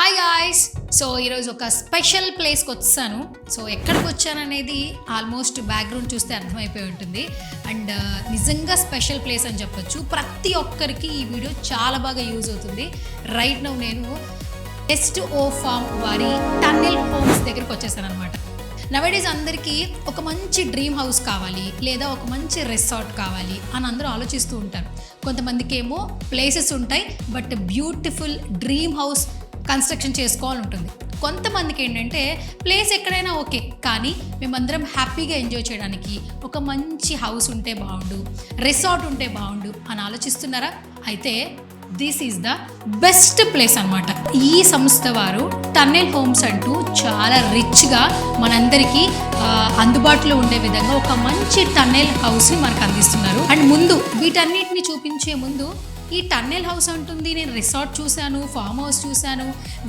Hi guys. So ఈరోజు ఒక special ప్లేస్కి వచ్చాను. సో ఎక్కడికి వచ్చాను అనేది ఆల్మోస్ట్ బ్యాక్గ్రౌండ్ చూస్తే అర్థమైపోయి ఉంటుంది. అండ్ నిజంగా స్పెషల్ ప్లేస్ అని చెప్పొచ్చు. ప్రతి ఒక్కరికి ఈ వీడియో చాలా బాగా యూజ్ అవుతుంది. రైట్ నౌ నేను S2O ఫార్మ్ వారి టన్నెల్ హోమ్స్ దగ్గరికి వచ్చేసాను అనమాట. నవేడేస్ అందరికీ ఒక మంచి డ్రీమ్ హౌస్ కావాలి లేదా ఒక మంచి రిసార్ట్ కావాలి అని అందరూ ఆలోచిస్తూ ఉంటారు. కొంతమందికి ఏమో ప్లేసెస్ ఉంటాయి, but beautiful dream house construction చేసుకోవాలని ఉంటుంది. కొంతమందికి ఏంటంటే ప్లేస్ ఎక్కడైనా ఓకే, కానీ మేమందరం హ్యాపీగా ఎంజాయ్ చేయడానికి ఒక మంచి హౌస్ ఉంటే బాగుండు, రిసార్ట్ ఉంటే బాగుండు అని ఆలోచిస్తున్నారా? అయితే this is the best place అనమాట. ఈ సంస్థ వారు టన్నెల్ హోమ్స్ అంటూ చాలా రిచ్గా మనందరికీ అందుబాటులో ఉండే విధంగా ఒక మంచి టన్నెల్ హౌస్ని మనకు అందిస్తున్నారు. అండ్ ముందు వీటన్నిటిని చూపించే ముందు ఈ టన్నెల్ హౌస్ అంటుంది, నేను రిసార్ట్ చూశాను, ఫామ్ హౌస్ చూశాను,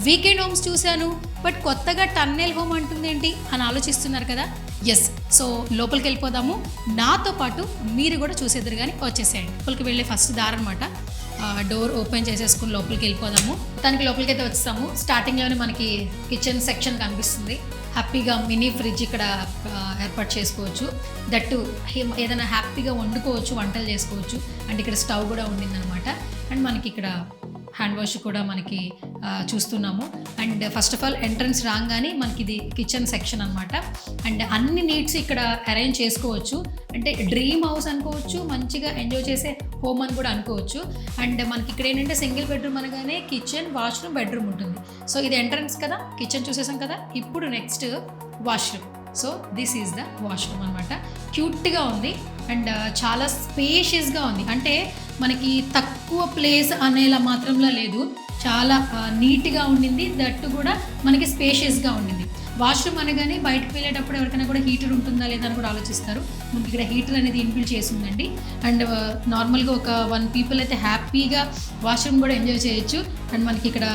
వీకెండ్ హోమ్స్ చూశాను, బట్ కొత్తగా టన్నెల్ హోమ్ అంటుంది ఏంటి అని ఆలోచిస్తున్నారు కదా? ఎస్, సో లోపలికి వెళ్ళిపోదాము. నాతో పాటు మీరు కూడా చూసేద్దరు కానీ వచ్చేసేయండి. లోపలికి వెళ్ళే ఫస్ట్ దారి అనమాట. డోర్ ఓపెన్ చేసేసుకుని లోపలికి వెళ్ళిపోదాము. దానికి లోపలికి అయితే వచ్చాము. స్టార్టింగ్లోనే మనకి కిచెన్ సెక్షన్ కనిపిస్తుంది. హ్యాపీగా మినీ ఫ్రిడ్జ్ ఇక్కడ ఏర్పాటు చేసుకోవచ్చు. దట్టు ఏదైనా హ్యాపీగా వండుకోవచ్చు, వంటలు చేసుకోవచ్చు. అండ్ ఇక్కడ స్టవ్ కూడా ఉండిందనమాట. అండ్ మనకి ఇక్కడ హ్యాండ్ వాష్ కూడా మనకి చూస్తున్నాము. And first of all entrance రాగానే మనకి ఇది కిచెన్ సెక్షన్ అనమాట. అండ్ అన్ని నీడ్స్ ఇక్కడ అరేంజ్ చేసుకోవచ్చు. అంటే డ్రీమ్ హౌస్ అనుకోవచ్చు, మంచిగా ఎంజాయ్ చేసే హోమ్ అని కూడా అనుకోవచ్చు. అండ్ మనకి ఇక్కడ ఏంటంటే సింగిల్ బెడ్రూమ్ అనగానే కిచెన్, వాష్రూమ్, బెడ్రూమ్ ఉంటుంది. సో ఇది ఎంట్రన్స్ కదా, కిచెన్ చూసేసాం కదా. ఇప్పుడు next washroom. So this is the washroom అనమాట. క్యూట్గా ఉంది అండ్ చాలా స్పేషియస్గా ఉంది. అంటే మనకి తక్కువ ప్లేస్ అనేలా మాత్రంలా లేదు, చాలా నీట్గా ఉండింది. దట్టు కూడా మనకి స్పేషియస్గా ఉండింది. వాష్రూమ్ అనగానే బయటకు వెళ్ళేటప్పుడు ఎవరికైనా కూడా హీటర్ ఉంటుందా లేదా అని కూడా ఆలోచిస్తారు. మనకి ఇక్కడ హీటర్ అనేది ఇన్బిల్ట్ చేసి ఉందండి. అండ్ నార్మల్గా ఒక 1 పీపుల్ అయితే హ్యాపీగా వాష్రూమ్ కూడా ఎంజాయ్ చేయొచ్చు. అండ్ మనకి ఇక్కడ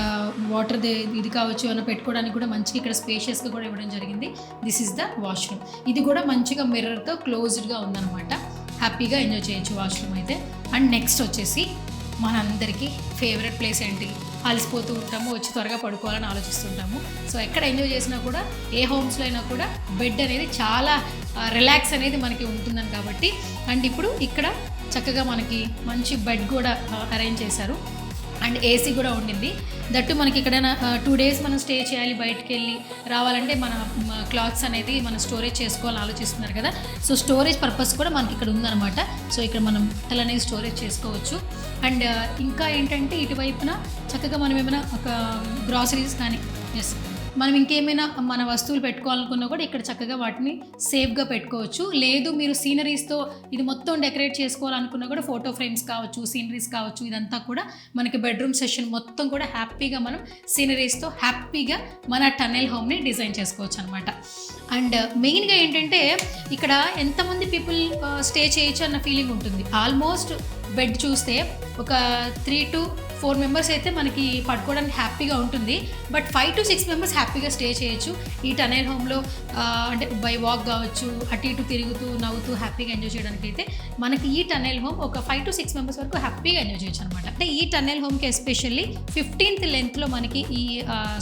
వాటర్ ఇది కావచ్చు అని పెట్టుకోవడానికి కూడా మంచిగా ఇక్కడ స్పేషియస్గా కూడా ఇవ్వడం జరిగింది. This is the washroom. ఇది కూడా మంచిగా మిర్రర్తో క్లోజ్డ్గా ఉందన్నమాట. హ్యాపీగా ఎంజాయ్ చేయొచ్చు వాష్రూమ్ అయితే. అండ్ నెక్స్ట్ వచ్చేసి మనందరికీ ఫేవరెట్ ప్లేస్ ఏంటి? అలసిపోతూ ఉంటాము, వచ్చి త్వరగా పడుకోవాలని ఆలోచిస్తుంటాము. సో ఎక్కడ ఎంజాయ్ చేసినా కూడా, ఏ హోమ్స్లో అయినా కూడా బెడ్ అనేది చాలా రిలాక్స్ అనేది మనకి ఉంటుందని కాబట్టి. అండ్ ఇప్పుడు ఇక్కడ చక్కగా మనకి మంచి బెడ్ కూడా అరేంజ్ చేశారు. అండ్ ఏసీ కూడా ఉండింది. దట్టు మనకి ఎక్కడైనా 2 days మనం స్టే చేయాలి, బయటకు వెళ్ళి రావాలంటే మన క్లాత్స్ అనేది మనం స్టోరేజ్ చేసుకోవాలని ఆలోచిస్తున్నారు కదా. సో స్టోరేజ్ పర్పస్ కూడా మనకి ఇక్కడ ఉందన్నమాట. సో ఇక్కడ మనం బట్టలు అనేది స్టోరేజ్ చేసుకోవచ్చు. అండ్ ఇంకా ఏంటంటే ఇటువైపున చక్కగా మనం ఏమైనా ఒక గ్రాసరీస్ కానీ, ఎస్ మనం ఇంకేమైనా మన వస్తువులు పెట్టుకోవాలనుకున్నా కూడా ఇక్కడ చక్కగా వాటిని సేఫ్గా పెట్టుకోవచ్చు. లేదు మీరు సీనరీస్తో ఇది మొత్తం డెకరేట్ చేసుకోవాలనుకున్నా కూడా ఫోటో ఫ్రేమ్స్ కావచ్చు, సీనరీస్ కావచ్చు, ఇదంతా కూడా మనకి బెడ్రూమ్ సెషన్ మొత్తం కూడా హ్యాపీగా మనం సీనరీస్తో హ్యాపీగా మన టన్నెల్ హోమ్ని డిజైన్ చేసుకోవచ్చు అనమాట. అండ్ మెయిన్గా ఏంటంటే ఇక్కడ ఎంతమంది పీపుల్ స్టే చేయొచ్చు అన్న ఫీలింగ్ ఉంటుంది. ఆల్మోస్ట్ బెడ్ చూస్తే ఒక 3 to 4 members అయితే మనకి పడుకోవడానికి హ్యాపీగా ఉంటుంది. బట్ 5 to 6 members హ్యాపీగా స్టే చేయొచ్చు ఈ టన్నెల్ హోమ్లో. అంటే బై వాక్ కావచ్చు, అటు ఇటు తిరుగుతూ నవ్వుతూ హ్యాపీగా ఎంజాయ్ చేయడానికి అయితే మనకి ఈ టన్నెల్ హోమ్ ఒక 5 to 6 members వరకు హ్యాపీగా ఎంజాయ్ చేయొచ్చు అనమాట. అంటే ఈ టన్నెల్ హోమ్కి ఎస్పెషల్లీ 15th లెంత్లో మనకి ఈ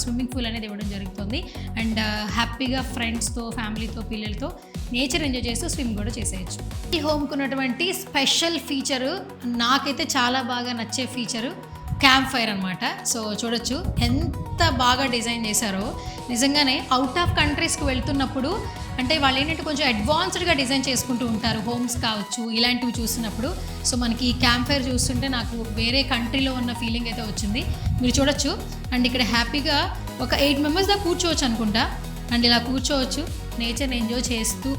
స్విమ్మింగ్ పూల్ అనేది ఇవ్వడం జరుగుతుంది. అండ్ హ్యాపీగా ఫ్రెండ్స్తో, ఫ్యామిలీతో, పిల్లలతో నేచర్ ఎంజాయ్ చేస్తూ స్విమ్ కూడా చేసేయచ్చు. ఈ హోమ్కి ఉన్నటువంటి స్పెషల్ ఫీచరు, నాకైతే చాలా బాగా నచ్చే ఫీచరు క్యాంప్ ఫైర్ అనమాట. సో చూడొచ్చు ఎంత బాగా డిజైన్ చేశారో. నిజంగానే అవుట్ ఆఫ్ కంట్రీస్కి వెళ్తున్నప్పుడు అంటే వాళ్ళు ఏంటంటే కొంచెం అడ్వాన్స్డ్గా డిజైన్ చేసుకుంటూ ఉంటారు హోమ్స్ కావచ్చు, ఇలాంటివి చూసినప్పుడు. సో మనకి ఈ క్యాంప్ ఫైర్ చూస్తుంటే నాకు వేరే కంట్రీలో ఉన్న ఫీలింగ్ అయితే వచ్చింది. మీరు చూడొచ్చు. అండ్ ఇక్కడ హ్యాపీగా ఒక 8 members దాకా కూర్చోవచ్చు అనుకుంటా. అండ్ ఇలా కూర్చోవచ్చు, నేచర్ని ఎంజాయ్ చేస్తూ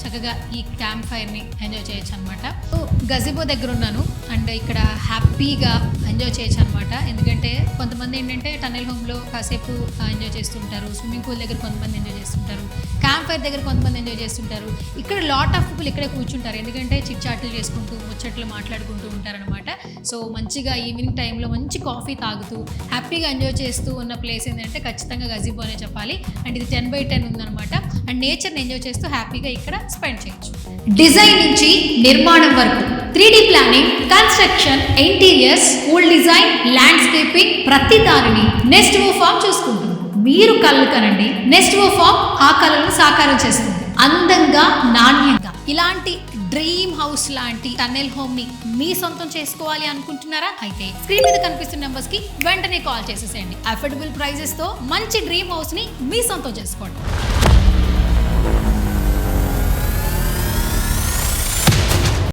చక్కగా ఈ క్యాంప్ ఫైర్ని ఎంజాయ్ చేయొచ్చు అనమాట. సో గజిబో దగ్గర ఉన్నాను. అండ్ ఇక్కడ హ్యాపీగా ఎంజాయ్ చేయొచ్చు అనమాట. ఎందుకంటే కొంతమంది ఏంటంటే టన్నెల్ హోమ్లో కాసేపు ఎంజాయ్ చేస్తుంటారు, స్విమ్మింగ్ పూల్ దగ్గర కొంతమంది ఎంజాయ్ చేస్తుంటారు, క్యాంప్ ఫైర్ దగ్గర కొంతమంది ఎంజాయ్ చేస్తుంటారు. ఇక్కడ లాట్ ఆఫ్ పీపుల్ ఇక్కడే కూర్చుంటారు, ఎందుకంటే చిట్చాట్లు చేసుకుంటూ ముచ్చట్లు మాట్లాడుకుంటూ ఉంటారనమాట. సో మంచిగా ఈవినింగ్ టైంలో మంచి కాఫీ తాగుతూ హ్యాపీగా ఎంజాయ్ చేస్తూ ఉన్న ప్లేస్ ఏంటంటే ఖచ్చితంగా గజిబో అనే చెప్పాలి. అండ్ ఇది 10/10 ఉందన్నమాట. అండ్ నేచర్ని ఎంజాయ్ చేస్తూ హ్యాపీగా ఇక్కడ స్పెండ్ చేయొచ్చు. డిజైన్ నుంచి నిర్మాణం వరకు 3D planning, construction, interiors, full design, landscaping ప్రతి దానిని నెస్ట్ ఓ ఫామ్ చూసుకుంటుంది. మీరు కలలు కనండి, నెస్ట్ ఓ ఫామ్ ఆ కళలను సాకారం చేస్తుంది. అందంగా, నాణ్యంగా ఇలాంటి డ్రీమ్ హౌస్ లాంటి టన్నెల్ హోమ్ ని మీ సొంతం చేసుకోవాలి అనుకుంటున్నారా? అయితే స్క్రీన్ మీద కనిపిస్తున్న నెంబర్స్ కి వెంటనే కాల్ చేసేసేయండి. అఫోర్డబుల్ ప్రైజెస్ తో మంచి డ్రీమ్ హౌస్ ని మీ సొంతం చేసుకోండి.